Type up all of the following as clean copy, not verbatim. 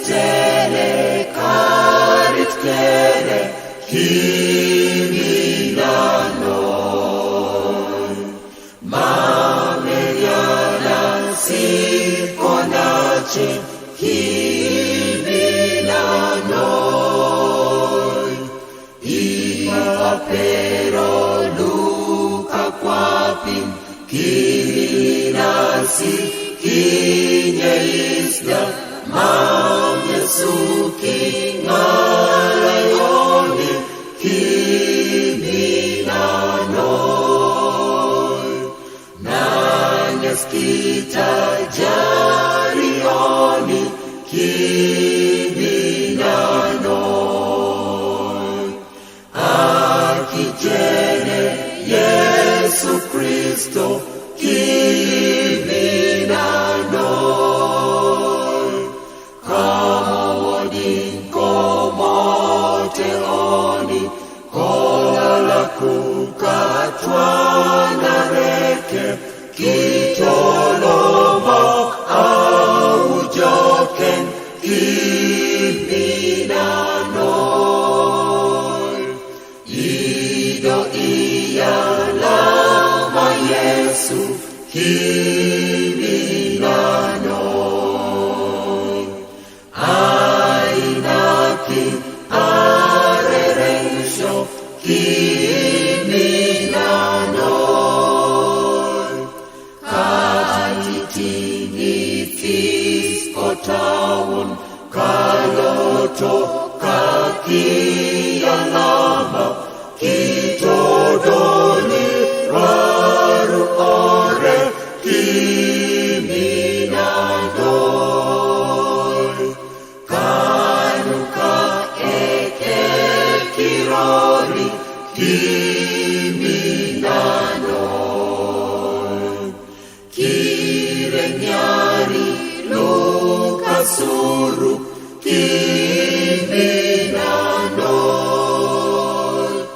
Yesitele karit kere himinanoi Mameliana sikonache himinanoi Ipapero luka kwapin kiminasi kinye isla Mam Yesuki ngalayoni kiminanoi Nanyas kita jarioni kiminanoi Akijene Yesu Kristo kiminanoi Kama wadinko moteoni Kola la kukatwana reke Kitoloma au joken kiminanoi Ido iyalama Yesu kiminanoi Ainaki arerensho kiminanoi Katitini fiskotawun Kaloto kakiyalama Kitodoni raru ore kiminanoi Kanuka eke kirori kiminanoi Kirenyari lukasuru kiminanoi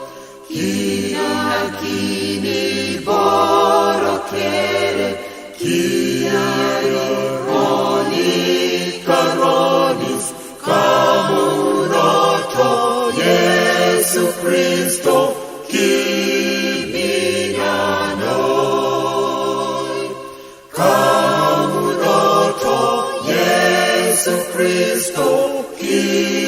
Kinakini borokere Kiari roni karonis Kamuroto Yesu Kristo kiminanoi Kamuroto Yesu Kristo kiminanoi